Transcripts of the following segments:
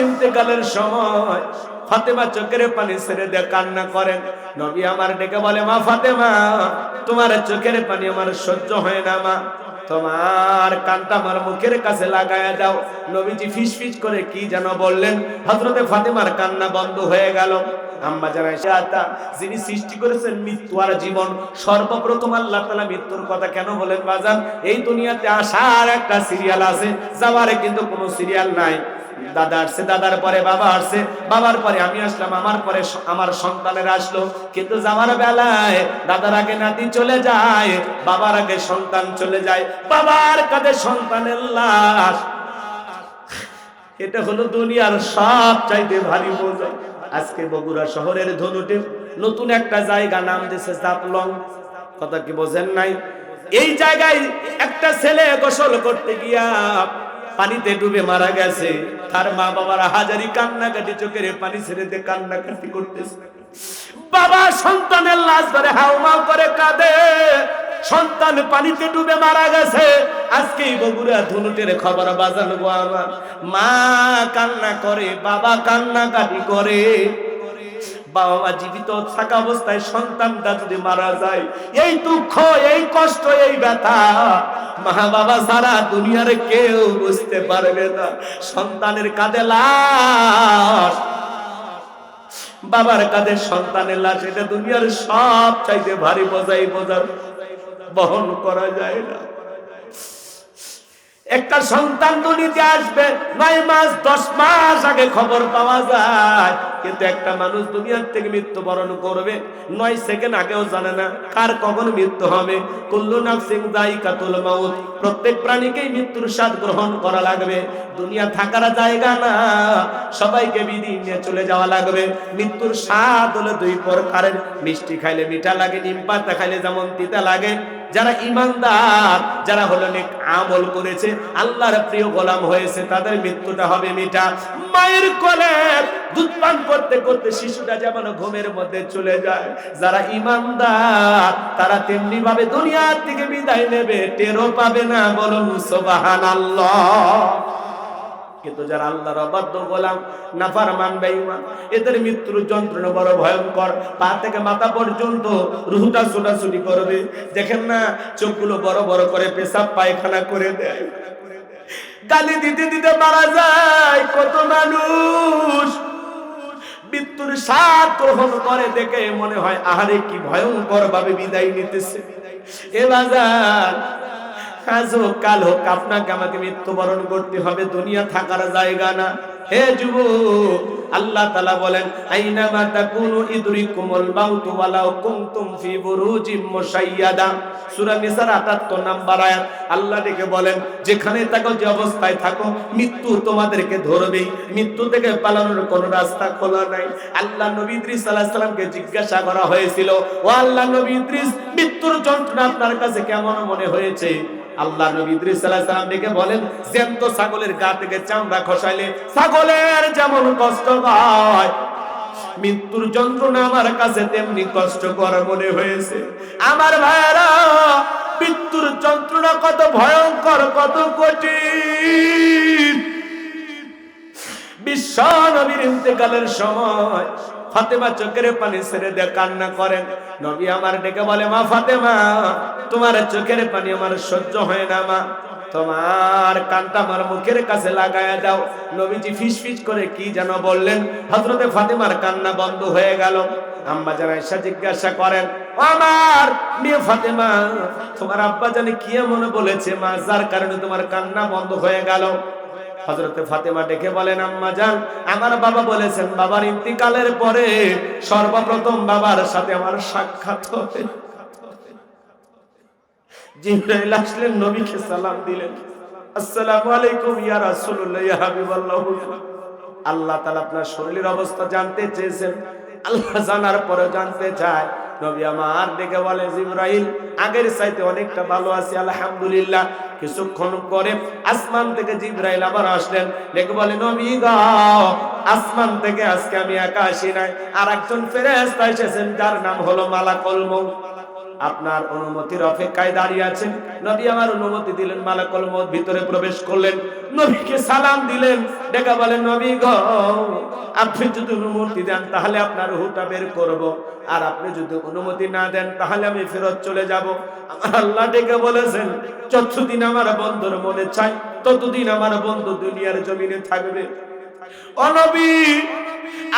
ইন্তেকালের সময় ফাতেমা চোখের পানি ছেড়ে দিয়ে কান্না করেন। নবী আমার ডেকে বলে, মা ফাতেমা, তোমার চোখের পানি আমার সহ্য হয় না মা, তোমার কানটা আমার মুখের কাছে লাগায়া দাও। নবীজি ফিসফিস করে কি যেন বললেন, হযরতে ফাতেমার কান্না বন্ধ হয়ে গেল। আম্মা জান আয়েশা, যিনি সৃষ্টি করেছেন মৃত্যু আর জীবন, সর্বপ্রথম আল্লাহ তাআলা মৃত্যুর কথা কেন বলেন বাজান? এই দুনিয়াতে আসার একটা সিরিয়াল আছে, যাওয়ার কিন্তু কোনো সিরিয়াল নাই। দাদা আসছে, দাদার পরে বাবা আসছে, বাবার পরে আমি আসলাম, আমার পরে আমার সন্তানেরা আসলো। কিন্তু যাওয়ার বেলায় দাদার আগে নাতি চলে যায়, বাবার আগে সন্তান চলে যায়, বাবার কাঁধে সন্তানের লাশ। এটা হলো দুনিয়ার সব চাইতে ভারী বোঝা। আজকে বগুড়া শহরের ধনুটে নতুন একটা জায়গা নাম দিয়েছে জাফলং। কথা কি বোঝেন নাই? এই জায়গায় একটা ছেলে গোসল করতে গিয়া পানিতে ডুবে মারা গেছে। তার মা বাবারা হাজারি কান্নাকাটি, চোখের পানি ছেড়ে দিয়ে কান্নাকাটি করতেছে। বাবা সন্তানের লাশ ধরে হাউমাউ করে কাঁদে, সন্তান পানিতে ডুবে মারা গেছে। আজকেই বগুড়া ধনুটের খবর বাজানো গো আমার। মা কান্না করে, বাবা কান্নাকাটি করে। বাবা মা জীবিত থাকা অবস্থায় সন্তানটা যদি মারা যায়, এই দুঃখ, এই কষ্ট, এই ব্যথা মা বাবা সারা দুনিয়ার কেউ বুঝতে পারবে না। সন্তানের কাঁধে লাশ, বাবার কাঁধে সন্তানের লাশ, এটা দুনিয়ার সব চাইতে ভারী বোঝা। এই বোঝা বহন করা যায় না। একটা সন্তান দুনিয়াতে আসবে 9 মাস 10 মাস আগে খবর পাওয়া যায়, কিন্তু একটা মানুষ দুনিয়ার থেকে মৃত্যুবরণ করবে 9 সেকেন্ড আগেও জানে না কার কখন মৃত্যু হবে। কুল্লু নাফসিন যায়িকাতুল মাউত, প্রত্যেক প্রাণীকেই মৃত্যুর স্বাদ গ্রহণ করা লাগবে। দুনিয়া থাকার জায়গা না, সবাইকে বিদায় নিয়ে চলে যাওয়া লাগবে। মৃত্যুর স্বাদ হলো দুই প্রকারের, মিষ্টি খাইলে মিঠা লাগে, নিম পাতা খাইলে যেমন তিতা লাগে। যারা ইমানদার, যারা হলো নেক আমল করেছে, আল্লাহর প্রিয় গোলাম হয়েছে, তাদের মৃত্যুটা হবে মিঠা। মায়ের কোলে দুধ পান করতে করতে শিশুটা যেমন ঘুমের মধ্যে চলে যায়, যারা ইমানদার তারা তেমনি ভাবে দুনিয়ার থেকে বিদায় নেবে, টেরও পাবে না। বলুন সুবহানাল্লাহ। কিন্তু যারা আল্লাহর অবাধ্য গোলাম, নাফরমান বেঈমান, এদের মৃত্যুর যন্ত্রণা বড় ভয়ঙ্কর। পা থেকে মাথা পর্যন্ত রুহটা ছোটাছুটি করবে। দেখেন না, চোখগুলো বড় বড় করে পেশাব পায়খানা করে দেয়, গালি দিতে দিতে মারা যায় কত মানুষ। মৃত্যুর স্বাদ গ্রহণ করে দেখে মনে হয় আহারে কি ভয়ঙ্কর ভাবে বিদায় নিতেছে। এ বাজার, আজ হোক কাল হোক আপনাকে আমাকে মৃত্যুবরণ করতে হবে, দুনিয়া থাকার জায়গা না। হে যুবক, আল্লাহ তাআলা বলেন, আইনামা তাকুনু ইদরিকুমুল মাউত ওয়ালাউ কুনতুম ফি বুরুজিম মুশাইয়াদা। সূরা নিসার ৭৮ নম্বর আয়াত। আল্লাহ ডেকে বলেন, যেখানে থাকো, যে অবস্থায় থাকো, মৃত্যু তোমাদেরকে ধরবেই। মৃত্যু থেকে পালানোর কোনো রাস্তা খোলা নাই। আল্লাহ নবী ইদ্রিস আলাইহিস সালামকে জিজ্ঞাসা করা হয়েছিল, ও আল্লাহ নবী ইদ্রিস, মৃত্যুর যন্ত্রণা আপনার কাছে কেমন মনে হয়েছে? আল্লাহ নবী ইদ্রিস আলাইহিস সালাম ডেকে বলেন, জ্যান্ত ছাগলের গা থেকে চামড়া খসাইলে ছাগলের যেমন কষ্ট হয়, মৃত্যুর যন্ত্রণা আমার কাছে তেমনি কষ্টকর মনে হয়েছে। আমার ভাইরা, মৃত্যুর যন্ত্রণা কত ভয়ঙ্কর, কত কঠিন। বিশ্ব নবীর ইন্তেকালের সময় ফাতেমা চোখের পানি ছেড়ে দিয়ে কান্না করেন। নবী আমার ডেকে বলে, মা ফাতেমা, তোমার চোখের পানি আমার সহ্য হয় না মা, তোমার কানটা আমার মুখের কাছে লাগায়া দাও। নবীজি ফিসফিস করে কি যেন বললেন, হযরতে ফাতেমার কান্না বন্ধ হয়ে গেল। আম্মা জান আয়েশা জিজ্ঞাসা করেন, ও আমার মেয়ে ফাতেমা, তোমার আব্বা জানি কি এমন বলেছে মা, যার কারণে তোমার কান্না বন্ধ হয়ে গেল? হযরতে ফাতেমা ডেকে বলেন, আম্মা জান, আমার বাবা বলেছেন, বাবার ইন্তিকালের পরে সর্বপ্রথম বাবার সাথে আমার সাক্ষাৎ হবে। জিবরাইল আসলেন, নবীকে সালাম দিলেন, আসসালামু আলাইকুম ইয়া রাসূলুল্লাহ, ইয়া হাবিবাল্লাহ। আল্লাহ তাআলা আপনার শরীরের অবস্থা জানতে চেয়েছেন। আল্লাহ জানার পরে জানতে চায়। নবী আমার ডেকে বলে, জিবরাইল, আগের চাইতে অনেকটা ভালো আছি আলহামদুলিল্লাহ। কিছুক্ষণ পরে আসমান থেকে জিবরাইল আবার আসলেন, ডেকে বলে, নবী গো, আসমান থেকে আজকে আমি একা আসি নাই, আর একজন ফেরেশতা এসেছেন, যার নাম হলো মালাকুল মউত। আপনার অনুমতির অপেক্ষায় দাঁড়িয়ে আছেন। নবী আমার অনুমতি দিলেন, মালাকুল মউত ভিতরে প্রবেশ করলেন। নবীকে সালাম দিলেন, ডেকে বলেন নবী গো, আপনি যদি অনুমতি দেন তাহলে আপনার রূহটা বের করব, আর আপনি যদি অনুমতি না দেন তাহলে আমি ফেরত চলে যাব। আমার আল্লাহ ডেকে বলেছেন, যতদিন আমার বন্ধুর মনে চাই ততদিন আমার বন্ধু দুনিয়ার জমিনে থাকবে। ও নবী,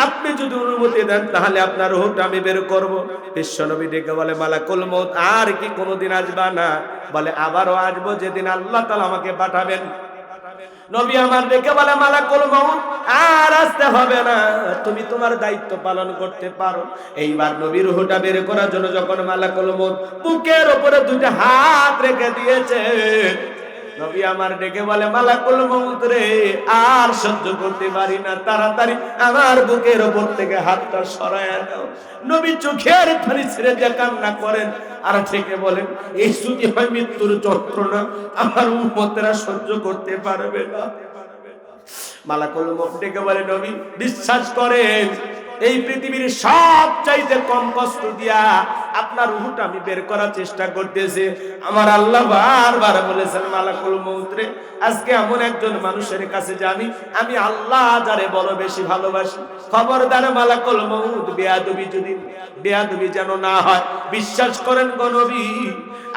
আপনি যদি অনুমতি দেন তাহলে আপনার রূহটা আমি বের করব। বিশ্ব নবী ডেকে বলে, মালাকুল মউত আর কি কোনোদিন আসবা না? বলে, আবারও আসবো, যেদিন আল্লাহ তাআলা আমাকে পাঠাবেন। নবী আমার ডেকে বলে, মালাকুল মউত আর আসতে হবে না, তুমি তোমার দায়িত্ব পালন করতে পারো। এইবার নবীর রূহটা বের করার জন্য যখন মালাকুল মউত বুকের উপরে দুইটা হাত রেখে দিয়েছে, নবী আমার ডেকে বলে, মালাকুল মউত রে, আর সহ্য করতে পারি না, তাড়াতাড়ি আমার বুকের উপর থেকে হাতটা সরায় দাও। নবী চোখের পানি ছেড়ে দিয়ে কান্না করেন, আর থেকে বলেন, এই যদি হয় মৃত্যুর যন্ত্রণা, আমার উম্মতেরা সহ্য করতে পারবে না। মালাকুল মউত ডেকে বলে, নবী বিশ্বাস করেন, এই পৃথিবীর সবচাইতে কম কষ্ট দিয়া আপনার রূহটা আমি বের করার চেষ্টা করতেছি। আমার আল্লাহ বারবার বলেছেন, মালাকুল মউত রে, আজকে এমন একজন মানুষের কাছে জানি আমি আল্লাহ যারে বড় বেশি ভালোবাসি, খবরদার মালাকুল মউত বেয়াদবি যেন না হয়। বিশ্বাস করেন গো নবী,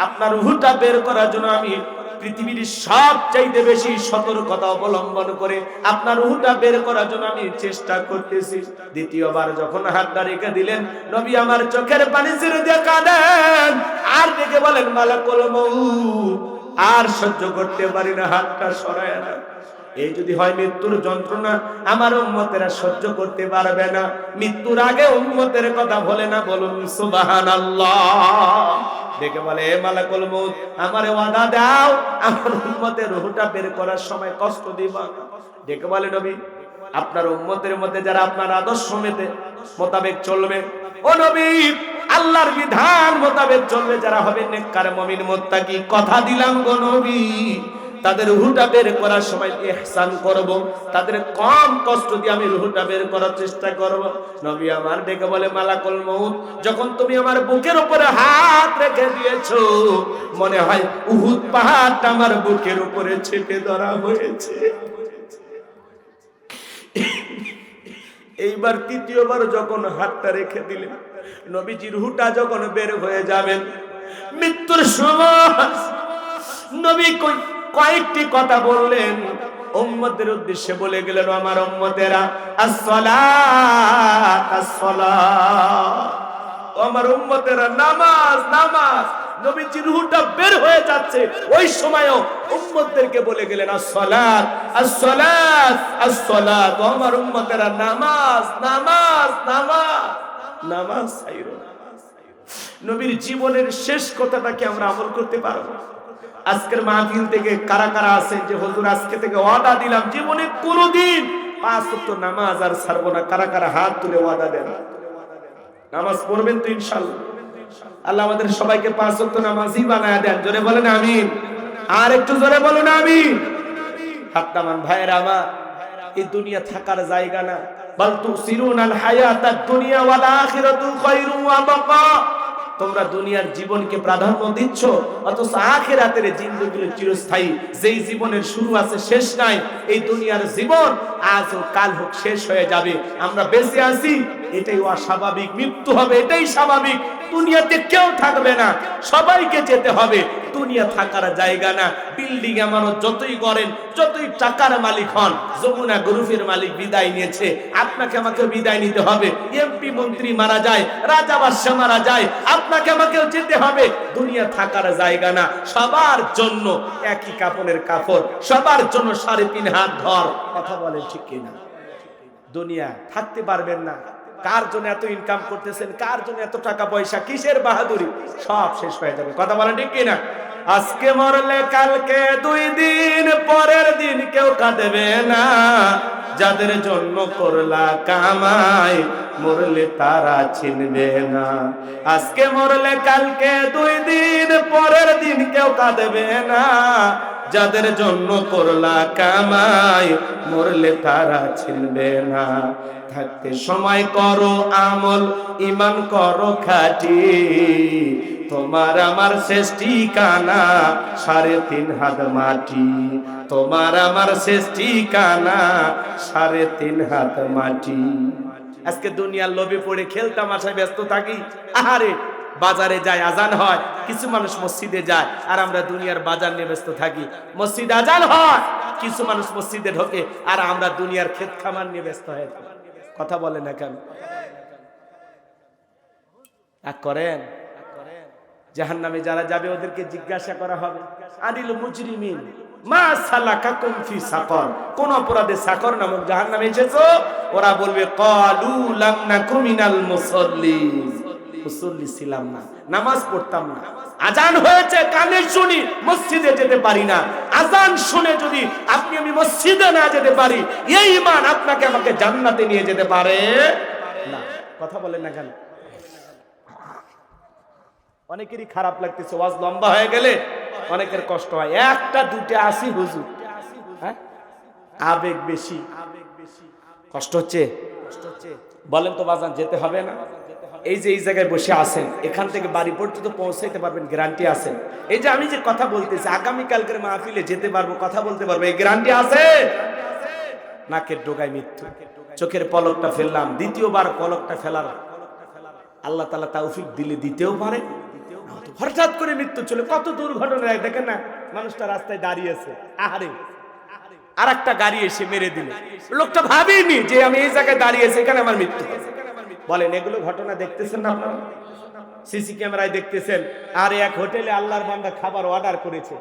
আপনার রূহটা বের করার জন্য আমি পৃথিবীর সবচাইতে বেশি সতর্কতা অবলম্বন করে আপনার রূহটা বের করার জন্য আমি চেষ্টা করতেছি। দ্বিতীয়বার যখন হাতটা রেখে দিলেন, নবী আমার চোখের পানি ছেড়ে দিয়ে কাঁদেন, আর ডেকে বলেন, মালাকুল মউত আর সহ্য করতে পারি না, হাতটা সরায় না। এই যদি হয় মৃত্যুর যন্ত্রণা, আমার উম্মতেরা সহ্য করতে পারবে না। মৃত্যুর আগে উম্মতের কথা বলে না, বলুন সুবহানাল্লাহ। ডেকে বলে, মালাকুল মউত আমারে ওয়াদা দাও, আমার উম্মতের রূহটা বের করার সময় কষ্ট দিবা না। ডেকে বলে, নবী আপনার উম্মতের মধ্যে যারা আপনার আদর্শ মোতাবেক চলবে, ও নবী আল্লাহর বিধান মোতাবেক চলবে যারা হবে নেককার মুমিন মুত্তাকি, কথা দিলাম গো নবী, তাদের রূহটা বের করার সময় ইহসান করব, তাদের কম কষ্ট দিয়ে আমি রূহটা বের করার চেষ্টা করব। নবী আমার ডেকে বলে, মালাকুল মউত যখন তুমি আমার বুকের উপরে হাত রেখে দিয়েছো, মনে হয় উহুদ পাহাড়টা আমার বুকের উপরে চেপে ধরা হয়েছে। এইবার তৃতীয়বার যখন হাতটা রেখে দিলেন, নবীজি রূহটা যখন বের হয়ে যাবেন, মৃত্যুর সময় নবী কয়েকটি কথা বললেন, উম্মতের উদ্দেশ্যে বলে গেলেন, আমার উম্মতেরা আসসালাত আসসালাত, আমার উম্মতেরা নামাজ নামাজ। নবীজি রূহটা বের হয়ে যাচ্ছে, ওই সময়ও উম্মতদেরকে বলে গেলেন, আসসালাত আসসালাত আসসালাত, আমার উম্মতেরা নামাজ নামাজ নামাজ নামাজ ছাইরো না। নবীর জীবনের শেষ কথাটা কি আমরা আমল করতে পারবো? আজকের মাহফিল থেকে কারা কারা আছেন যে হুজুর আজকে থেকে ওয়াদা দিলাম জীবনে কোনোদিন 5 ওয়াক্ত নামাজ আর ছাড়বো না? কারা কারা হাত তুলে ওয়াদা দেন? নামাজ পড়বেন তো ইনশাআল্লাহ? আল্লাহ আমাদের সবাইকে 5 ওয়াক্ত নামাজই বানায় দেন। জোরে বলেন আমিন, আর একটু জোরে বলুন আমিন। হাত নামান ভাইরা আমার, এই দুনিয়া থাকার জায়গা না। বাল তুসিরুনাল হায়াতাদ দুনিয়া ওয়াল আখিরাতু খায়রুম ওয়া বাকা। তোমরা দুনিয়ার জীবনকে প্রাধান্য দিচ্ছ, অথচ আখিরাতের জিন্দেগি চিরস্থায়ী। যেই জীবনের শুরু আছে শেষ নাই, এই দুনিয়ার জীবন আজ হোক কাল হোক শেষ হয়ে যাবে। আমরা বেঁচে আছি এটাই অস্বাভাবিক, মৃত্যু হবে এটাই স্বাভাবিক। দুনিয়াতে কেউ থাকবে না, সবাইকে যেতে হবে। দুনিয়া থাকার জায়গা না। বিল্ডিং আমানত যতই করেন, যতই টাকার মালিক হন, যমুনা গ্রুপের মালিক বিদায় নিয়েছে, আপনাকে আমাকে বিদায় নিতে হবে। এমপি মন্ত্রী মারা যায়, রাজা বাদশা মারা যায়, আপনাকে আমাকেও যেতে হবে। দুনিয়া থাকার জায়গা না। সবার জন্য একই কাপড়ের কাপড়, সবার জন্য 3.5 হাত ধর। কথা বলে ঠিক কিনা? দুনিয়া থাকতে পারবেন না। কার জন্য এত ইনকাম করতেছেন, কার জন্য এত টাকা পয়সা, কিসের বাহাদুরি, সব শেষ হয়ে যাবে। কথা বলেন ঠিক কিনা? আজকে মরলে কালকে 2 দিন, পরের দিন কেউ কাঁদবে না। যাদের জন্য করলা কামাই, মরলে তারা চিনবে না। আজকে মরলে কালকে 2 দিন, পরের দিন কেউ কাঁদবে না। যাদের জন্য করলা কামাই, মরলে তারা চিনবে না। থাকতে সময় করো আমল, ইমান করো খাঁটি, তোমার আমার শেষ ঠিকানা 3.5 হাত মাটি। তোমার আমার শেষ ঠিকানা 3.5 হাত মাটি। আজকে দুনিয়ার লোভে পড়ে খেলতাম আশায় ব্যস্ত থাকি। আহারে, বাজারে যায়, আজান হয়, কিছু মানুষ মসজিদে যায়, আর আমরা দুনিয়ার বাজার নিয়ে ব্যস্ত থাকি। মসজিদ আজান হয়, কিছু মানুষ মসজিদে ঢোকে, আর আমরা দুনিয়ার ক্ষেত খামার নিয়ে ব্যস্ত হয়ে থাকি। কথা বলে না কেন? করেন জাহান্নামে যারা যাবে ওদেরকে জিজ্ঞাসা করা হবে, আনিল মুজরিমিন মা সালাকাকুম ফি সাকর, কোন অপরাধে সাকর নামক জাহান্নামে এসেছো? ওরা বলবে ক্বালু লাম নাকু মিনাল মুসাল্লিন, মুসল্লি ছিলাম না, নামাজ পড়তাম না। আজান হয়েছে কানে শুনি, মসজিদে যেতে পারি না। আজান শুনে যদি আপনি আমি মসজিদে না যেতে পারি, এই ঈমান আপনাকে আমাকে জান্নাতে নিয়ে যেতে পারে না। কথা বলেন না কেন? অনেকেরই খারাপ লাগতেছে, ওয়াজ লম্বা হয়ে গেলে অনেকের কষ্ট হয়। একটা দুটো আসি হুজুর, হ্যাঁ আবেগ বেশি, কষ্ট হচ্ছে। বলেন তো বাজান, যেতে হবে না? এই যে এই জায়গায় বসে আছেন, এখান থেকে বাড়ি পর্যন্ত পৌঁছাইতে পারবেন, গ্যারান্টি আছে? এই যে আমি যে কথা বলতেছি, আগামীকালকের মাহফিলে যেতে পারবো, কথা বলতে পারবো, এই গ্যারান্টি আছে? নাকের ডোগায় মৃত্যু, চোখের পলকটা ফেললাম, দ্বিতীয়বার পলকটা ফেলার আল্লাহ তাআলা তৌফিক দিলে দিতেও পারে। হঠাৎ করে মৃত্যু চলে, কত দুর্ঘটনা দেখেন না, মানুষটা রাস্তায় দাঁড়িয়েছে, আহারে আর একটা গাড়ি এসে মেরে দিল, লোকটা ভাবেনি যে আমি এই জায়গায় দাঁড়িয়েছি, এখানে আমার মৃত্যু। বলেন, এগুলো ঘটনা দেখতেছেন না আপনারা? সিসি ক্যামেরায় দেখতেছেন। আর এক হোটেলে আল্লাহর বান্দা খাবার অর্ডার করেছে,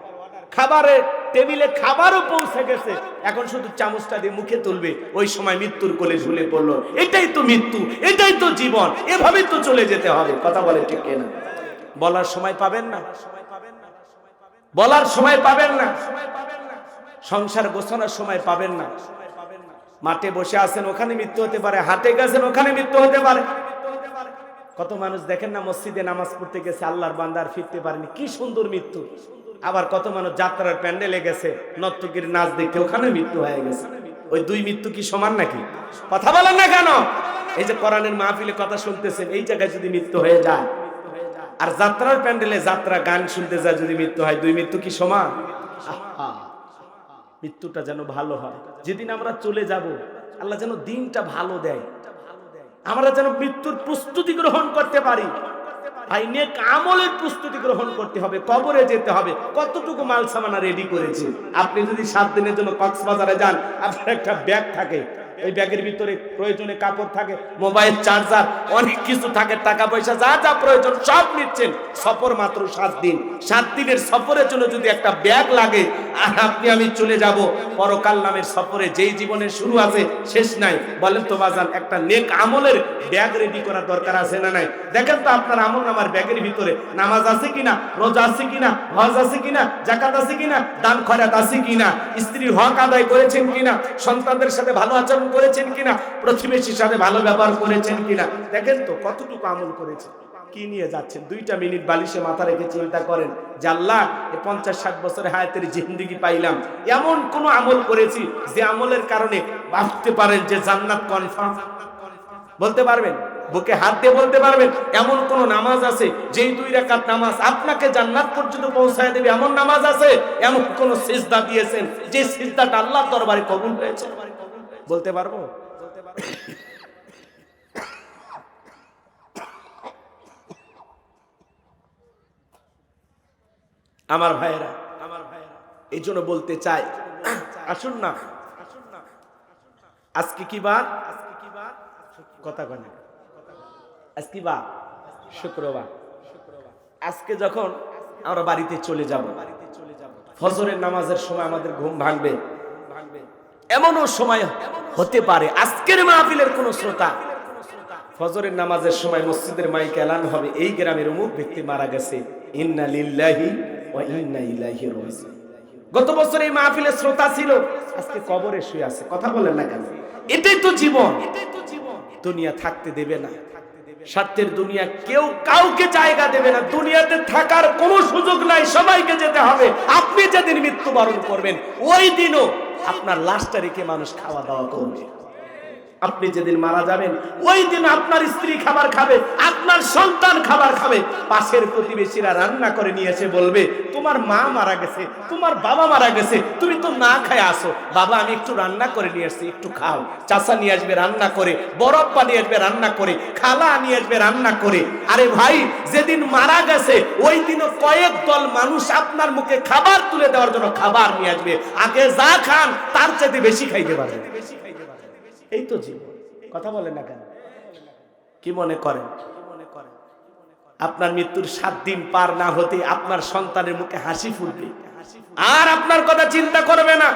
খাবারে টেবিলে খাবারও পৌঁছে গেছে, এখন শুধু চামচটা দিয়ে মুখে তুলবে, ওই সময় মৃত্যুর কোলে ঝুলে পড়লো। এটাই তো মৃত্যু, এটাই তো জীবন, এভাবেই তো চলে যেতে হবে। কথা বলে ঠিক কিনা? বলার সময় পাবেন না, বলার সময় পাবেন না, সংসার গোছানোর সময় পাবেন না। মাঠে বসে আছেন, ওখানে মৃত্যু হতে পারে, হাটে গেছেন, ওখানে মৃত্যু হতে পারে। কত মানুষ দেখেন না, মসজিদে নামাজ পড়তে গেছে, আল্লাহর বান্দার ফিরতে পারেনি, কি সুন্দর মৃত্যু। আবার কত মানুষ যাত্রার প্যান্ডেলে গেছে, নর্তকীর নাচ দেখতে, ওখানে মৃত্যু হয়ে গেছে। ওই দুই মৃত্যু কি সমান নাকি? কথা বলেন না কেন? এই যে কোরআনের মাহফিলে কথা শুনতেছেন, এই জায়গায় যদি মৃত্যু হয়ে যায়, আর যাত্রার প্যান্ডেলে যাত্রা গান শুনতে যায় যদি মৃত্যু হয়, দুই মৃত্যু কি সমান? মৃত্যুটা যেন ভালো হয়, যেদিন আমরা চলে যাব, আল্লাহ যেন দিনটা ভালো দেয়, আমরা যেন মৃত্যুর প্রস্তুতি গ্রহণ করতে পারি। ভাই, নেক আমলের প্রস্তুতি গ্রহণ করতে হবে, কবরে যেতে হবে। কতটুকু মাল সামানা রেডি করেছে? আপনি যদি 7 দিনের জন্য কক্সবাজারে যান, আপনার একটা ব্যাগ থাকে, ওই ব্যাগের ভিতরে প্রয়োজনে কাপড় থাকে, মোবাইল চার্জার, অনেক কিছু থাকে, টাকা পয়সা যা যা প্রয়োজন সব নিচ্ছেন। সফর মাত্র 7 দিন, 7 দিনের সফরের জন্য যদি একটা ব্যাগ লাগে, আর আপনি আমি চলে যাব পরকাল নামের সফরে, যেই জীবনের শুরু আছে শেষ নাই। বলেন তো বাজান, একটা নেক আমলের ব্যাগ রেডি করার দরকার আছে না নাই? দেখেন তো আপনার আমল নামার ব্যাগের ভিতরে নামাজ আছে কিনা, রোজা আছে কিনা, হজ আছে কিনা, যাকাত আছে কিনা, দান খয়রাত আছে কিনা, স্ত্রীর হক আদায় করেছেন কিনা, সন্তানদের সাথে ভালো আচরণ করেছেন কিনা, প্রতিবেশীর সাথে ভালো ব্যবহার করেছেন কিনা। দেখেন তো কতটুকু আমল করেছেন। কি নিয়ে যাচ্ছেন? 2টা মিনিট বালিশে মাথা রেখে চিন্তা করেন যে আল্লাহ, এই 50-60 বছরের হায়াতের জিন্দেগি পাইলাম, এমন কোন আমল করেছি যে আমলের কারণে ভাবতে পারেন যে জান্নাত কনফার্ম? বলতে পারবেন? বুকে হাত দিয়ে বলতে পারবেন এমন কোন নামাজ আছে যেই 2 রাকাত নামাজ আপনাকে জান্নাত পর্যন্ত পৌঁছায় দেবে? এমন নামাজ আছে? এমন কোন সিজদা দিয়েছেন যে সিজদাটা আল্লাহর দরবারে কবুল হয়েছে? বলতে পারবো? আমার ভাইয়েরা, এই জন্য বলতে চাই, আসুন না, আজকে কি বার? কথা কয় না, আজকে বার শুক্রবার। আজকে যখন আমরা বাড়িতে চলে যাব, ফজরের নামাজের সময় আমাদের ঘুম ভাঙবে, এমনও সময় হতে পারে আজকের মাহফিলের কোন শ্রোতা ফজরের নামাজের সময় মসজিদের মাইকে এলান হবে, এই গ্রামের অমুক ব্যক্তি মারা গেছে, ইন্না লিল্লাহি ওয়া ইন্না ইলাইহি রাজিউন। গত বছর এই মাহফিলের শ্রোতা ছিল, আজকে কবরে শুয়ে আছে। কথা বলেন না কেন? এটাই তো জীবন। দুনিয়া থাকতে দেবে না, স্বার্থের দুনিয়া কেউ কাউকে জায়গা দেবে না, দুনিয়াতে থাকার কোনো সুযোগ নাই, সবাইকে যেতে হবে। আপনি যেদিন মৃত্যুবরণ করবেন ওই দিনও আপনার লাশটা রেখে মানুষ খাওয়া দাওয়া করবে। আপনি যেদিন মারা যাবেন ওই দিন আপনার স্ত্রী খাবার খাবে, আপনার সন্তান খাবার খাবে। পাশের প্রতিবেশীরা রান্না করে নিয়ে এসে বলবে তোমার মা মারা গেছে, তোমার বাবা মারা গেছে, তুমি তো না খায় আসো। বাবা আমি একটু রান্না করে নিয়ে আসছি, একটু খাও। চাচা নিয়ে আসবে রান্না করে, বড়প্পা নিয়ে আসবে রান্না করে, খালা নিয়ে আসবে রান্না করে। আরে ভাই যেদিন মারা গেছে ওই দিনও কয়েক দল মানুষ আপনার মুখে খাবার তুলে দেওয়ার জন্য খাবার নিয়ে আসবে। আগে যা খান তার চাইতে বেশি খাইতে পারবেন। এই তো জীবন। কথা বলেন না কেন? কি মনে করেন আপনার মৃত্যুর 7 দিন পার না হতে আপনার সন্তানের মুখে হাসি ফুটবে আর আপনার কথা চিন্তা করবে না?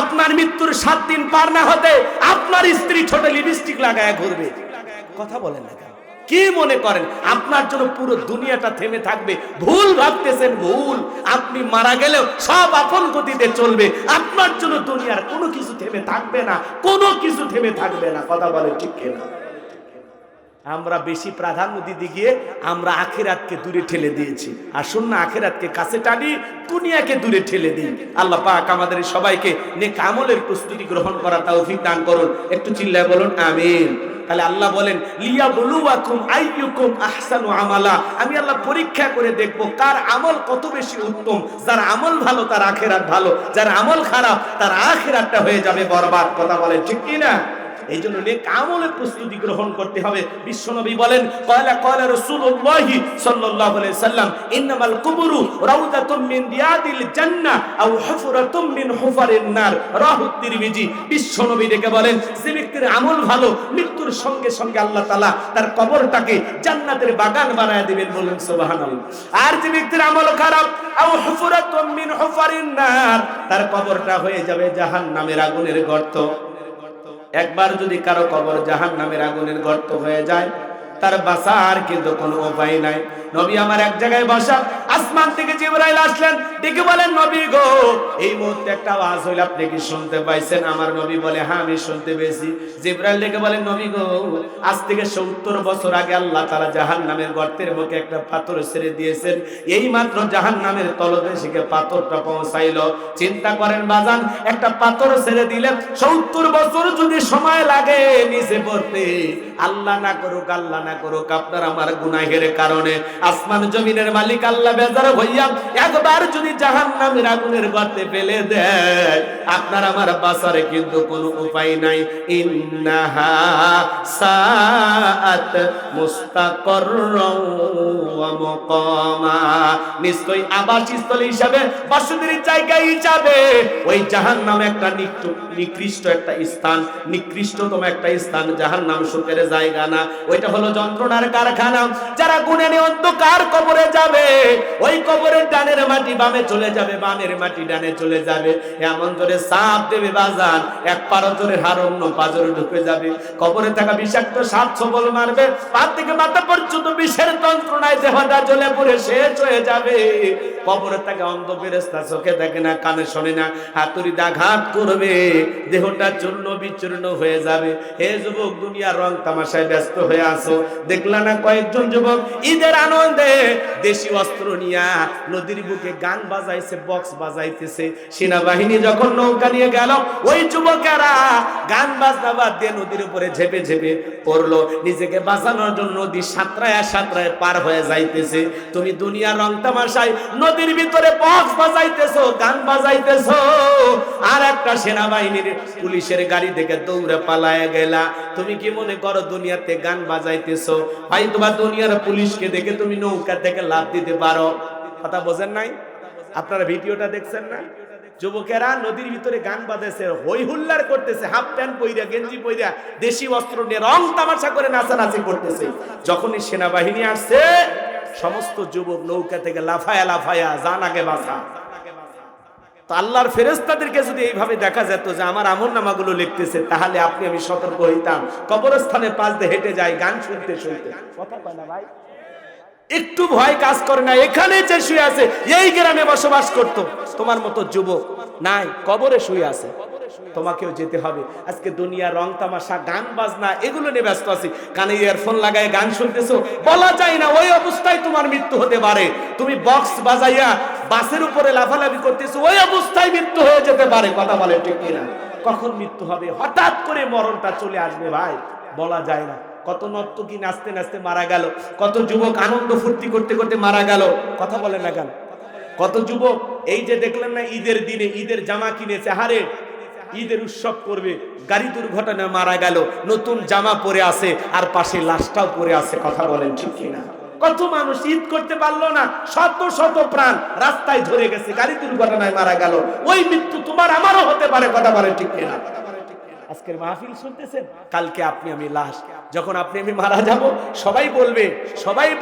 আপনার মৃত্যুর 7 দিন পার না হতে আপনার স্ত্রী ছোট লিপস্টিক লাগায় ঘুরবে। কথা বলেন না কেন? কি মনে করেন আপনার জন্য পুরো দুনিয়াটা থেমে থাকবে? ভুল ভাবতেছেন, ভুল। আপনি মারা গেলেও সব আপন গতিতে চলবে, আপনার জন্য দুনিয়ার কোনো কিছু থেমে থাকবে না, কোনো কিছু থেমে থাকবে না। কথা বলে ঠিক কিনা? আমরা বেশি প্রাধান্য দিতে গিয়ে আমরা আখিরাতকে দূরে ঠেলে দিয়েছি। আসুন না আখিরাতকে কাছে টানি, দুনিয়াকে দূরে ঠেলে দিই। আল্লাহ পাক আমাদের সবাইকে নেক আমলের প্রস্তুতি গ্রহণ করা তৌফিক দান করুন। একটু চিল্লায় বলুন আমিন। তাহলে আল্লাহ বলেন লিয়াবলুয়াকুম আইয়ুকুম আহসানু আমালা, আমি আল্লাহ পরীক্ষা করে দেখব কার আমল কত বেশি উত্তম। যার আমল ভালো তার আখিরাত ভালো, যার আমল খারাপ তার আখিরাতটা হয়ে যাবে বরবাদ। কথা বলেন ঠিক কি না? এই জন্য নেক আমলের প্রস্তুতি গ্রহণ করতে হবে। বিশ্বনবী বলেন ক্বালা রাসূলুল্লাহ সাল্লাল্লাহু আলাইহি সাল্লাম ইন্নামাল কুবুরু রাউদাতুম মিন রিয়াদিল জান্নাহ আও হুফরাতুম মিন হুফারিন নার, রাহু তিরমিজি। বিশ্বনবী ডেকে বলেন যে ব্যক্তির আমল ভালো মৃত্যুর সঙ্গে সঙ্গে আল্লাহ তাআলা তার কবরটাকে জান্নাতের বাগান বানায় দিবেন। বলেন সুবহানাল্লাহ। আর যে ব্যক্তির আমল খারাপ আও হুফরাতুম মিন হুফারিন নার, তার কবরটা হয়ে যাবে জাহান্নামের আগুনের গর্ত। একবার যদি কারো কবর জাহান্নামের আগুনের গর্ত হয়ে যায় তার বাঁচার কিন্তু কোনো উপায় নাই। নবী আমার এক জায়গায় বসা, আসমান থেকে জিবরাইল আসলেন, ডেকে বলেন নবী গো এই মুহূর্তে একটা আওয়াজ হইল, আপনি কি শুনতে পাইছেন? আমার নবী বলে হ্যাঁ আমি শুনতে পেয়েছি। জিবরাইল ডেকে বলেন নবী গো আজ থেকে 70 বছর আগে আল্লাহ তাআলা জাহান্নামের গর্তের মুখে একটা পাথর ছেড়ে দিয়েছেন, এই মাত্র জাহান্নামের তলদেশে পাথরটা পৌঁছাইলো। চিন্তা করেন বাজান, একটা পাথর ছেড়ে দিলে 70 বছর যদি সময় লাগে নিচে পড়তে, আল্লাহ না করুক আপনার আমার গুনাহের কারণে আসমান জমিনের মালিক আল্লাহ বেজার হইয়া একবার যদি জাহান্নামের আগুনের গর্তে ফেলে দেয়, আপনার আমার বাঁচার কিন্তু কোনো উপায় নাই। ইন্নাহা সাআত মুস্তাকাররাও ওয়া মুকামা, নিশ্চয়ই আবাসস্থল হিসাবে বসতির জায়গা হিসাবে ওই জাহান্নাম একটা নিকৃষ্ট একটা স্থান, নিকৃষ্টতম একটা স্থান। জাহান্নাম সুখের জায়গা না, ওইটা হলো যন্ত্রণার কারখানা। যারা গুণে অন্ধকার কবরে যাবে, ওই কবরের ডানের মাটি বামে চলে যাবে, বামের মাটি ডানে চলে যাবে। এমন জোরে সাপ দেবে বাজান, এক পারো জোরে হার অন্য পাজরে ঢুকে যাবে। কবরে থাকা বিষাক্ত সাপ ছবল মারবে, পা থেকে মাথা পর্যন্ত বিষের যন্ত্রণায় দেহটা জ্বলে পুড়ে শেষ হয়ে যাবে। কবরে থাকা অন্ধ ফেরেশতা চোখে দেখে না, কানে শোনে না, হাতুড়িতে আঘাত করবে, দেহটা চূর্ণ বিচূর্ণ হয়ে যাবে। হে যুবক, দুনিয়ার রং তামাশায় ব্যস্ত হয়ে আসো। দেখলা না কয়েকজন যুবক ঈদের আনন্দে দেশি অস্ত্র নিয়া নদীর বুকে গান বাজাইছে, বক্স বাজাইতেছে। সেনাবাহিনী যখন নৌকা নিয়ে গেল, ওই যুবকেরা গান বাজনা বাদ দিয়ে নদীর উপরে ঝেপে ঝেপে পড়লো, নিজেকে বাঁচানোর জন্য নদী সাঁতরায় সাঁতরায় পার হয়ে যাইতেছে। তুমি দুনিয়ার রং তামাশায় নদীর ভিতরে বক্স বাজাইতেছো, গান বাজাইতেছো, আর একটা সেনাবাহিনীর পুলিশের গাড়ি থেকে দৌড়ে পালায় গেলা। তুমি কি মনে করো দুনিয়াতে গান বাজাইতেছো? ভাই তোমার দুনিয়ার পুলিশকে দেখে তুমি নৌকা থেকে লাফ দিতে পারো। কথা বোঝেন নাই? আপনারা ভিডিওটা দেখছেন না? যুবকেরা নদীর ভিতরে গান বাজাইছে, হই হুল্লার করতেছে, হাফ প্যান্ট পইরা গেঞ্জি পইরা দেশি অস্ত্র নিয়ে রং তামাশা করে নাচানাচি করতেছে। যখনই সেনাবাহিনী আসছে, সমস্ত যুবক নৌকা থেকে লাফায়া জান আগে বাঁচা। তো আল্লাহর ফেরেশতাদেরকে যদি এইভাবে দেখা যেত যে আমার আমলনামাগুলো লিখতেছে, তাহলে আপনি আমি সতর্ক হইতাম। কবরস্থানে পাশ দিয়ে হেঁটে যাই গান শুনতে শুনতে। কথা কয় না ভাই? একটু ভয় কাজ করে না? এখানে যে শুয়ে আছে এই গ্রামে বসবাস করতো, তোমার মতো যুবক নাই, কবরে শুয়ে আছে। তোমাকেও যেতে হবে। আজকে দুনিয়া রং তামাশা গান বাজনা এগুলো নিয়ে ব্যস্ত আছি। কানে ইয়ারফোন লাগায় গান শুনতেছো, বলা যায় না ওই অবস্থায় তোমার মৃত্যু হতে পারে। তুমি বক্স বাজাইয়া বাসের উপরে লাফালাফি করতেছো, ওই অবস্থায় মৃত্যু হয়ে যেতে পারে। কথা বলে ঠিক কিনা? কখন মৃত্যু হবে, হঠাৎ করে মরণটা চলে আসবে ভাই, বলা যায় না। কত নর্তকী নাচতে নাচতে মারা গেল, কত যুবক আনন্দ ফুর্তি করতে করতে মারা গেল। কথা বলে না কেন? কত যুবক এই যে দেখলেন না ঈদের দিনে ঈদের জামা কিনেছে, হারে ঈদের উৎসব করবে, গাড়ি দুর্ঘটনায় মারা গেল, নতুন জামা পরে আছে আর পাশে লাশটাও পরে আছে। কথা বলেন ঠিক কিনা? কত মানুষ ঈদ করতে পারলো না, শত শত প্রাণ রাস্তায় ধরে গেছে, গাড়ি দুর্ঘটনায় মারা গেল। ওই মৃত্যু তোমার আমারও হতে পারে। কথা বলেন ঠিক কিনা? আজকের মাহফিল শুনতেছেন, কালকে আপনি আমি লাশ। যখন আপনি আমি মারা যাব, সবাই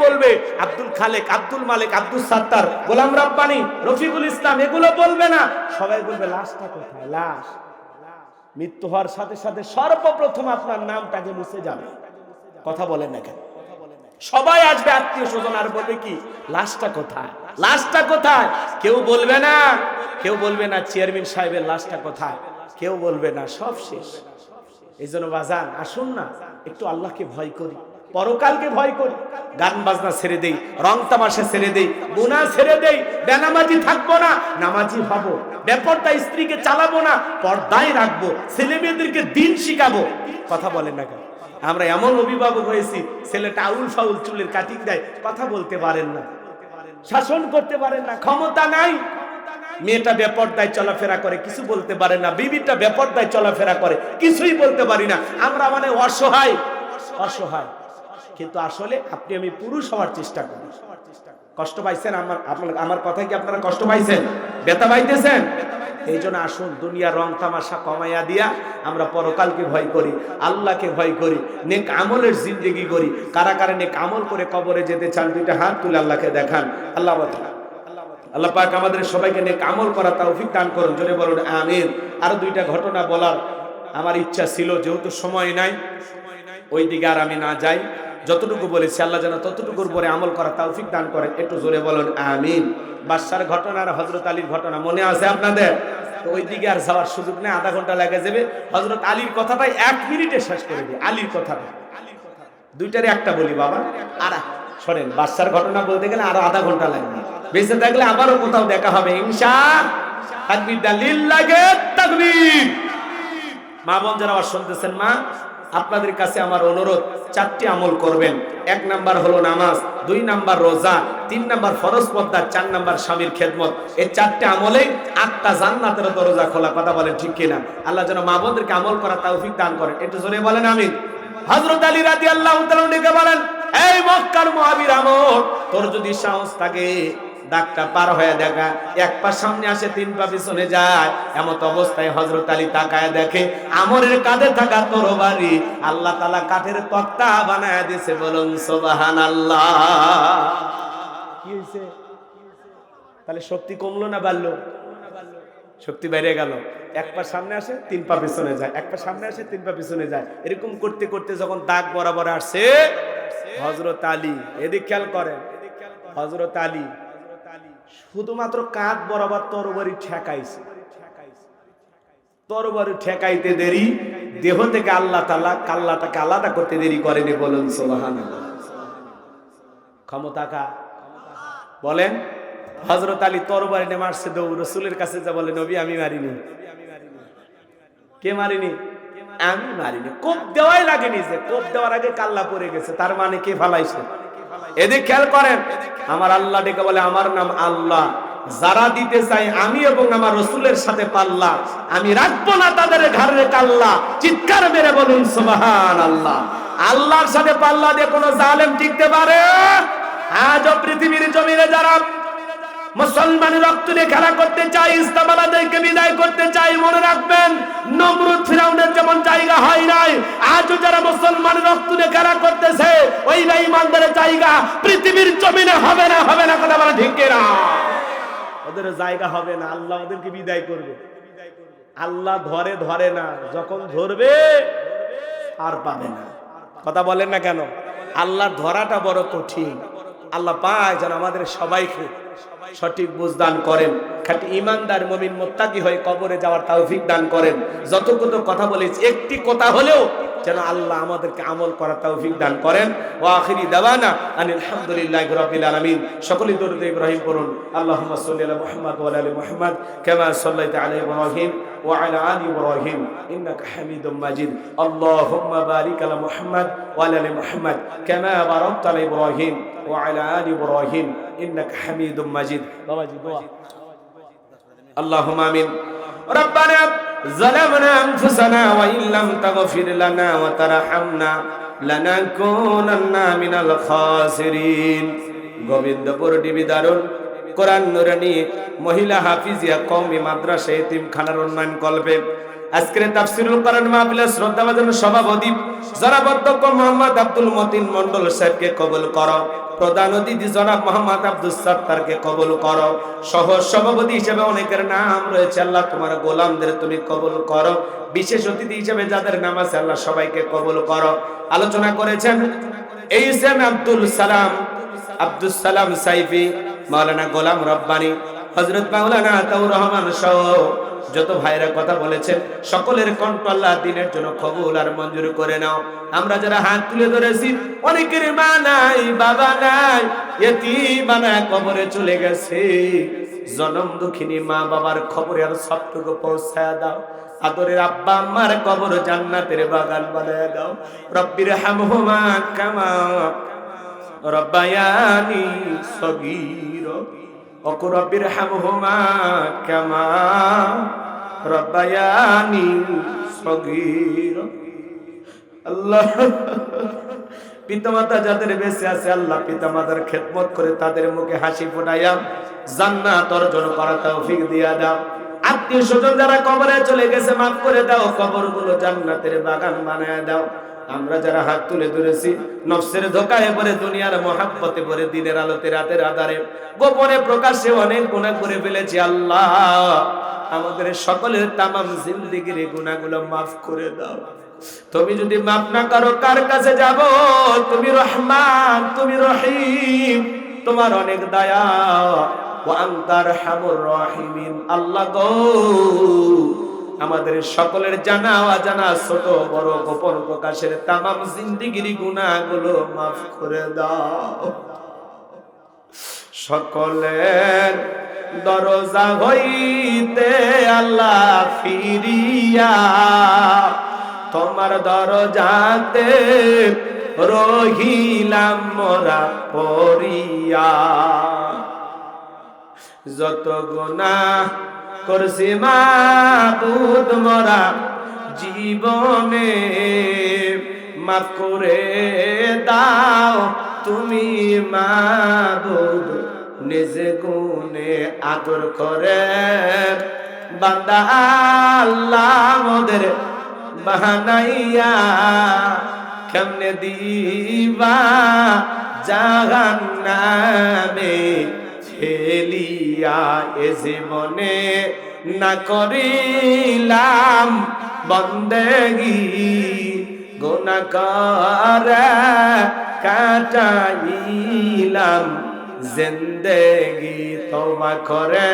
বলবে আব্দুল খালেক, আব্দুল মালিক, আব্দুল সাত্তার, গোলাম রাব্বানি, রফিকুল ইসলাম, এগুলো বলবে না। সবাই বলবে লাশটা কোথায়? লাশ। মৃত্যু হওয়ার সাথে সাথে সর্বপ্রথম আপনার নামটাকে মুছে যাবে। কথা বলেন না কেন? সবাই আসবে, আত্মীয় স্বজন, আর বলবে কি লাশটা কোথায়, লাশটা কোথায়? কেউ বলবে না, কেউ বলবে না চেয়ারম্যান সাহেবের লাশটা কোথায়, কেউ বলবে না, সব শেষ। এই জন্য বাজান আসুন না, একটু আল্লাহকে ভয় করি, পরকালকে ভয় করি, গান বাজনা ছেড়ে দেই, রং তামাশা ছেড়ে দেই, গুনাহ ছেড়ে দেই, বেনামাজি থাকবো না, নামাজি হব, বেপরদা স্ত্রীকে চালাবো না, পর্দায় রাখবো, ছেলে মেয়েদেরকে দিন শিখাবো। কথা বলেন না কেন? আমরা এমন অভিভাবক হয়েছি, ছেলেটা আউল ফাউল চুলের কাটিং দেয়, কথা বলতে পারেন না, শাসন করতে পারেন না, ক্ষমতা নাই। মেয়েটা বেপরদায় চলাফেরা করে, কিছু বলতে পারে না। বিবিটা বেপরদায় চলাফেরা করে, কিছুই বলতে পারি না। আমরা মানে অসহায়, অসহায়। কিন্তু আসলে আপনি আমি পুরুষ হওয়ার চেষ্টা করি। কষ্ট পাইছেন আমার কথায়, কি আপনারা কষ্ট পাইছেন, ব্যথা পাইতেছেন? এই জন্য আসুন, দুনিয়ার রং তামাশা কমাইয়া দিয়া আমরা পরকালকে ভয় করি, আল্লাহকে ভয় করি, নেক আমলের জিন্দেগি করি। কারা কারা নেক আমল করে কবরে যেতে চান, দুইটা হাত তুলে আল্লাহকে দেখান। আল্লাহ পাক আমাদের সবাইকে নেক আমল করা তৌফিক দান করুন, জোরে বলুন আমিন। আরো দুইটা ঘটনা বলার আমার ইচ্ছা ছিল, যেহেতু সময় নাই ওই দিকে আর আমি না যাই। যতটুকু বলেছি আল্লাহ যেন ততটুকুর পরে আমল করা তৌফিক দান করেন, একটু জোরে বলুন আমিন। বাদশার ঘটনা আর হযরত আলীর ঘটনা মনে আছে আপনাদের? তো ওই দিকে আর যাওয়ার সুযোগ নেই, আধা ঘন্টা লেগে যাবে। হযরত আলীর কথাটাই 1 মিনিটে শেষ করে দিই। আলীর কথাটা দুইটারে একটা বলি বাবা। আর শোনেন, বাদশার ঘটনা বলতে গেলে আরো আধা ঘন্টা লাগবে। বেঁচে থাকলে আবারও কোথাও দেখা হবে ইনশাআল্লাহ। তাকবীর দালিল লাগে তাকবীর। মা বোন যারা আওয়াজ শুনতেছেন, মা আপনাদের কাছে আমার অনুরোধ, 4টি আমল করবেন। 1 নাম্বার হলো নামাজ, 2 নাম্বার রোজা, 3 নাম্বার ফরজ পর্দা, 4 নাম্বার স্বামীর খেদমত। এই 4টি আমলে 8টা জান্নাতের দরজা খোলা। কথা বলেন ঠিক কিনা? আল্লাহ যেন মা বোনদেরকে আমল করা তৌফিক দান করেন, একটু জোরে বলেন আমিন। হযরত আলী রাদিয়াল্লাহু তাআলা ডেকে বলেন, এই মক্কার মুহাবির আমর, তোর যদি সাহস থাকে ডাকটা পার হয়ে দেখা, 1 পা সামনে আসে 3 পা পিছনে যায়। এমত অবস্থায় হযরত আলী তাকায় দেখে আমরের কাঁধে থাকা তরবারি আল্লাহ তাআলা কাঠের তক্তা বানায় দিয়েছে। বলুন সুবহানাল্লাহ। কি হইছে? তাহলে শক্তি কমলো না বাড়লো? শক্তি বেড়ে গেল। 1 পা সামনে আসে 3 পা পিছনে যায়, 1 পা সামনে আসে 3 পা পিছনে যায়। এরকম করতে করতে যখন দাগ বরাবর আসছে, হযরত আলী, এদিক খেয়াল করেন, হযরত আলী শুধুমাত্র কাঁধ বরাবর তরবারি ঠেকাইছে। তরবারি ঠেকাইতে দেরি, দেহ থেকে আল্লাহ তাআলা কাল্লাটাকে আলাদা করতে দেরি করেনি। বলুন সুবহানাল্লাহ। ক্ষমতা কার? বলেন। হযরত আলী তরবারি নিয়ে মারছে, দৌড় রাসূলের কাছে যা বলে, নবী আমি মারিনি। কে মারিনি? আমি মারিনি। কোপ দেওয়াই লাগেনি, যে কোপ দেওয়ার আগে কাল্লা পড়ে গেছে, তার মানে কে ফালাইছে? এদিক খেয়াল করেন, আমার আল্লাহ ডেকে বলে, আমার নাম আল্লাহ, যারা দিতে চাই আমি এবং আমার রাসূলের সাথে পাল্লা, আমি রাখবো না তাদের ঘাড়ে কাল্লা। চিৎকার মেরে বলুন সুবহানাল্লাহ। আল্লাহর সাথে পাল্লা দিয়ে কোনো জালেম টিকতে পারে? আজও পৃথিবীর জমিনে যারা মুসলমানের রক্ত নিয়ে খেলা করতে চাই, ইসলামাবাদকে বিদায় করতে চাই, মনে রাখবেন নমরুদ ফিরাউনের যেমন জায়গা হয় নাই, আজও যারা মুসলমানের রক্ত নিয়ে খেলা করতেছে ওই বেঈমানদের জায়গা পৃথিবীর জমিনে হবে না, হবে না। কথা বলা ঠিক না? ওদের জায়গা হবে না, আল্লাহ ওদেরকে বিদায় করবে। আল্লাহ ধরে ধরে না, যখন ধরবে আর পাবে না। কথা বলেন না কেন? আল্লাহ ধরাটা বড় কঠিন। আল্লাহ পায় যেন আমাদের সবাইকে সঠিক বুঝ দান করেন, খাঁটি ঈমানদার মুমিন মুত্তাকি হয়ে কবরে যাওয়ার তৌফিক দান করেন। যতগুলো কথা বলেছি একটি কথা হলেও যেন আল্লাহ আমাদেরকে আমল করার তৌফিক দান করেন। ওয়া আখিরি দাওয়ানা আনিল হামদুলিল্লাহি রাব্বিল আলামিন। সকলেই দরুদ ইব্রাহিম পড়ুন। আল্লাহুম্মা সাল্লি আলা মুহাম্মাদ ওয়া আলা আলি মুহাম্মাদ কামা সাল্লাইতা আলা ইব্রাহিম ওয়া আলা আলি ইব্রাহিম ইন্নাকা হামিদুম মাজিদ। আল্লাহুম্মা বারিক আলা মুহাম্মাদ ওয়া আলা আলি মুহাম্মাদ কামা বারাকতা আলা ইব্রাহিম ওয়া আলা আলি ইব্রাহিম ইন্নাকা হামিদুম মাজিদ। বাবাজি দোয়া। আল্লাহুম্মা আমিন। রব্বানা ظلمنا أنفسنا وإن لم تغفر لنا وترحمنا لنكونن من الخاسرين। গোবিন্দপুর ডিবি দারুল কোরআন নুরানি মহিলা হাফিজিয়া কওমি মাদ্রাসা এতিমখানার উন্নয়ন কল্পে আজকের তাফসীরুল কোরআন মাহফিলের শ্রদ্ধাভাজন সভাপতি জনাব অধ্যক্ষ মোহাম্মদ আব্দুল মতিন মন্ডল সাহেবকে কবুল করো। প্রধান অতিথি জনাব মোহাম্মদ আব্দুস সাত্তারকে কবুল করো। সহ সভাপতি হিসেবে অনেকের নাম রয়েছে, আল্লাহ তোমার গোলামদের তুমি কবুল করো। বিশেষ অতিথি হিসেবে যাদের নাম আছে আল্লাহ সবাইকে কবুল করো। আলোচনা করেছেন এইচএম আব্দুস সালাম সাইফি, মাওলানা গোলাম রব্বানী, হযরত মাওলানা আতাউর রহমান সহ যত ভাইরা কথা বলেছেন সকলের কণ্ঠ আল্লাহ দ্বীনের জন্য কবুল আর মঞ্জুর করে নাও। আমরা যারা হাত তুলে ধরেছি অনেকের মা নাই, বাবা নাই, ইতিম বানায় কবরে চলে গেছে। জনম দুঃখিনী মা বাবার খবরে আর সবটুকু পৌঁছায় দাও। আদরের আব্বা আম্মার কবর জান্নাতের বাগান বানায় দাও। রব্বির হামহুমা কামা রব্বায়ানি সগীরা ওয়া রব্বির হামহুমা কামা রব্বায়ানি সগীরা। আল্লাহ পিতামাতা যাদের বেঁচে আছে আল্লাহ পিতামাতার খেদমত করে তাদের মুখে হাসি ফোটাইয়া জান্নাত অর্জন করার তৌফিক দিয়া দাও। আত্মীয় স্বজন যারা কবরে চলে গেছে মাফ করে দাও, কবরগুলো জান্নাতের বাগান বানায় দাও। আমরা যারা হাত তুলে ধরেছি নফসের ধোঁকায় পড়ে দুনিয়ার মহাব্বতে পড়ে দিনের আলোতে রাতের আধারে গোপনে প্রকাশ্যে অনেক গুনাহ করে ফেলেছি। আল্লাহ আমাদের সকলের তামাম জিন্দেগির গুনাহগুলো মাফ করে দাও। তুমি যদি মাফ না করো কার কাছে যাব? তুমি রহমান, তুমি রহিম, তোমার অনেক দয়া। ওয়া আনতার হামুর রাহিমিন। আল্লাহ গো আমাদের সকলের জানা অজানা ছোট বড় গোপন প্রকাশের তামাম জিন্দেগির গুনাহগুলো মাফ করে দাও। সকলের দরজা হইতে আল্লাহ ফিরিয়া তোমার দরজাতে রহিলাম মোরা পড়িয়া। যত গুনাহ করছি মাবুদ মোরা জীবনে মাফ করে দাও তুমি মাবুদ। নিজে গুনে আদর করে বান্দা আল্লাহ মোদের বানাইয়া কেমনে দিবা জাহান্নামে ফেলিয়া। এ জীবনে না করিলাম বন্দেগি গুনাহ করে কাটাইলাম জিন্দেগি। তওবা করে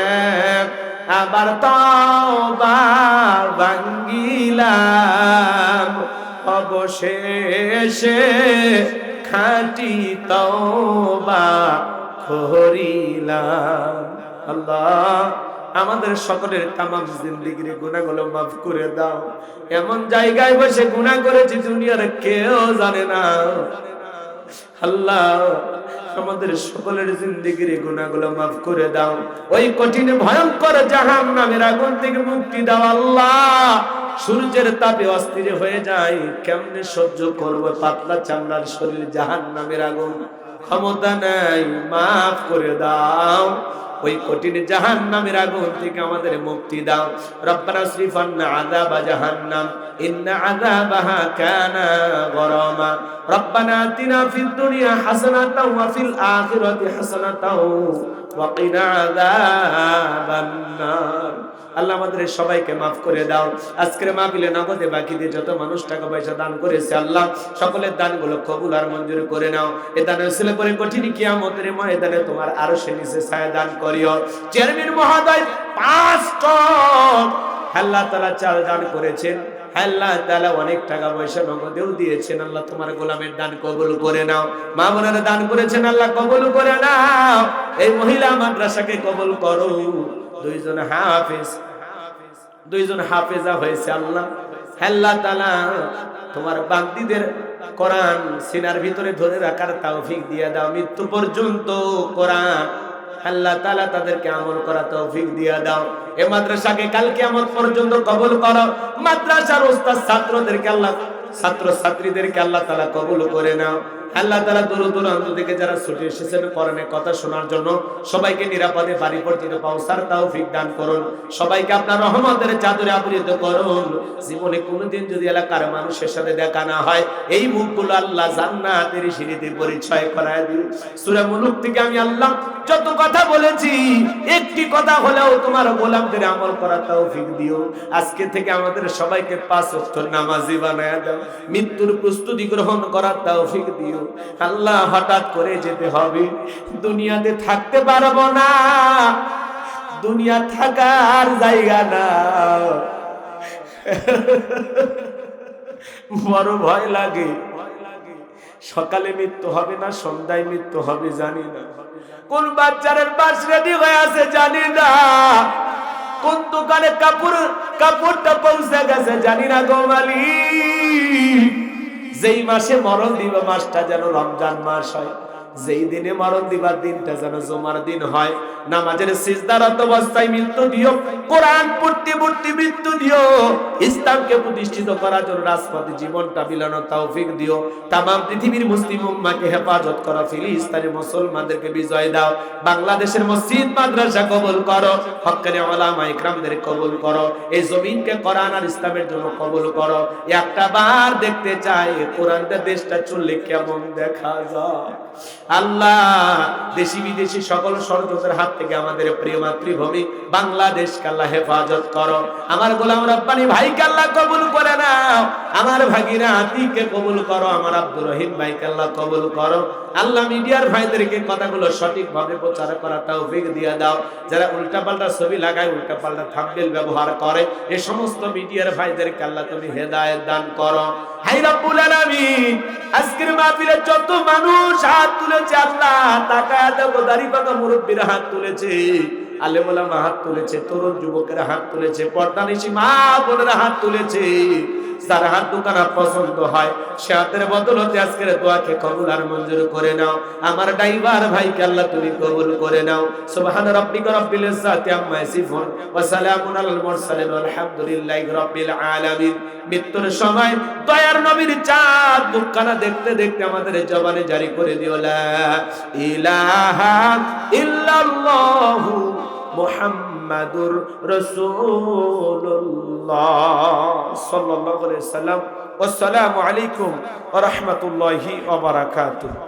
আবার তওবা ভাঙ্গিলাম অবশেষে খাঁটি তওবা করিলাম। আল্লাহ আমাদের সকলের তামাম জিন্দেগির গুনাহগুলো মাফ করে দাও। এমন জায়গায় বসে গুনাহ করেছি দুনিয়ার কেউ জানে না। আল্লাহ আমাদের সকলের জিন্দেগির গুনাহগুলো মাফ করে দাও। ওই কঠিন ভয়ঙ্কর জাহান্নামের আগুন থেকে মুক্তি দাও। আল্লাহ সূর্যের তাপে অস্থির হয়ে যায়, কেমনে সহ্য করব পাতলা চামড়ার শরীর জাহান্নামের আগুন। ক্ষমতা নাই, মাফ করে দাও। ওই কঠিন জাহান্নামের আগুন থেকে আমাদের মুক্তি দাও। রব্বানা আসরিফ আন্না আযাবা জাহান্নাম ইন্না আযাবাহা কানা গরামা। রব্বানা আতিনা ফিদ দুনিয়া হাসানাতাও ওয়া ফিল আখিরাতি হাসানাতাও ওয়া কিনা আযাবান নার। আল্লাহ আমাদের সবাইকে মাফ করে দাও। আজকের মাহফিলে নগদে বাকিতে যত মানুষ টাকা পয়সা দান করেছে আল্লাহ সকলের দানগুলো কবুল আর মঞ্জুর করে নাও। এ দানের ছেলে পরে কঠিন কিয়ামতের ময়দানে তোমার আরশের নিচে ছায়া দান করিও। চেয়ারম্যান মহোদয় 5 টন আল্লাহ তাআলা চাল দান করেছেন, আল্লাহ তাআলা অনেক টাকা পয়সা নগদেও দিয়েছেন। আল্লাহ তোমার গোলামের দান কবুল করে নাও। মা বোনেরা দান করেছেন আল্লাহ কবুল করে নাও। এই মহিলা মাদ্রাসাকে কবুল করো। দুইজন হাফেজা হয়েছে আল্লাহ। আল্লাহ তাআলা তোমার বান্দীদের কোরআন সিনার ভিতরে ধরে রাখার তৌফিক দিয়ে দাও। মৃত্যু পর্যন্ত কোরআন আল্লাহ তাআলা তাদেরকে আমল করার তৌফিক দিয়ে দাও। এই মাদ্রাসাকে কাল কিয়ামত পর্যন্ত কবুল করো। মাদ্রাসার উস্তাদ ছাত্রদেরকে আল্লাহ, ছাত্র ছাত্রীদেরকে আল্লাহ তাআলা কবুল করে নাও। আল্লাহ তাআলা দূর দূরান্ত থেকে যারা ছুটে এসেছেন কোরআনের কথা শোনার জন্য সবাইকে নিরাপদে বাড়ি পর্যন্ত পৌঁছার তৌফিক দান করুন। সবাইকে আপনার রহমতের চাদরে আবৃত করুন। জীবনে কোনোদিন যদি এলাকার মানুষের সাথে দেখা না হয়, এই মুখগুলো আল্লাহ জান্নাতের সিঁড়িতে পরিচয় করায় দিন। সূরা মুলক থেকে আমি আল্লাহ যত কথা বলেছি একটি কথা হলেও তোমার গোলামদের আমল করার তৌফিক দিও। আজকে থেকে আমাদের সবাইকে 5 ওয়াক্ত নামাজি বানায় দাও। মৃত্যুর প্রস্তুতি গ্রহণ করার তৌফিক দিও। আল্লাহ হঠাৎ করে যেতে হবে, দুনিয়াতে থাকতে পারবো না, দুনিয়া থাকার জায়গা না। বড় ভয় লাগে। সকালে মৃত্যু হবে না সন্ধ্যায় মৃত্যু হবে জানি না, কোন বাচ্চারের বাস রেডি হয়ে আছে জানি না, কোন দোকানে কাপড়টা পৌঁছে গেছে জানি না গো মালিক। যেই মাসে মরণ দিবা মাসটা যেন রমজান মাস হয়, যেই দিনে মরণ দিবার দিনটা যেন জুমার দিন হয়। নামাজের সিজদারত অবস্থায় মৃত্যু দিও, কোরআন পড়তে পড়তে মৃত্যু দিও। ইসলামকে প্রতিষ্ঠিত করার জন্য রাজপথে জীবনটা বিলানোর তৌফিক দিও। তামাম পৃথিবীর মুসলিম উম্মাহকে হেফাজত করো। ফিলিস্তিনের মুসলমানদেরকে বিজয় দাও। বাংলাদেশের মসজিদ মাদ্রাসা কবুল করো। হক্কানি উলামা ইকরামদের কবুল করো। এই জমিনকে কোরআন আর ইসলামের জন্য কবুল করো। একটা বার দেখতে চাই কোরআনটা দেশটা চললে কেমন দেখা যায়। আল্লাহ দেশি বিদেশি সকল ষড়যন্ত্রের হাত থেকে আমাদের প্রিয় মাতৃভূমি বাংলাদেশকে আল্লাহ হেফাজত করো। আমার গোলাম রব্বানী ভাইকে আল্লাহ কবুল করে নাও। আমার ভাগিনা আতিককে কবুল করো। আমার আব্দুর রহিম ভাইকে আল্লাহ কবুল করো। আল্লাহ মিডিয়ার ভাইদেরকে কথাগুলো সঠিকভাবে প্রচার করার তৌফিক দিয়ে দাও। যারা উল্টাপাল্টা ছবি লাগায়, উল্টাপাল্টা থাম্বনেল ব্যবহার করে, এই সমস্ত মিডিয়ার ভাইদেরকে আল্লাহ তুমি হেদায়েত দান করো। হাই রব্বুল আলামিন, আজকের মাহফিলে যত মানুষ হাত তুলেছে আল্লাহ তাকায়া দেখো, দাড়ি পাকা মুরব্বীরা হাত তুলেছে, আলেম ওলামা হাত তুলেছে, তরুণ যুবকেরা হাত তুলেছে, পর্দানিশী মা বোনেরা হাত তুলেছে। যার হাত দোকানা পছন্দ হয় সে হাতের বদলতে আজকের দোয়াকে কবুল আর মঞ্জুর করে নাও। আমার ড্রাইভার ভাইকে আল্লাহ তুমি কবুল করে নাও। সুবহান রাব্বিকা রাব্বিল ইজ্জাতি আম্মা ইয়াসিফুন ওয়া সালামুন আলাল মুরসালিন ওয়ালহামদুলিল্লাহি রাব্বিল আলামিন। মৃত্যুর সময় দয়ার নবীর চাঁদ মুখখানা দেখতে দেখতে আমাদের জবানে জারি করে দিও লা ইলাহা ইল্লাল্লাহু মুহাম্মাদুর রাসূলুল্লাহ সাল্লাল্লাহু আলাইহি ওয়াসাল্লাম। আসসালামু আলাইকুম ওয়া রাহমাতুল্লাহি ওয়া বারাকাতুহু।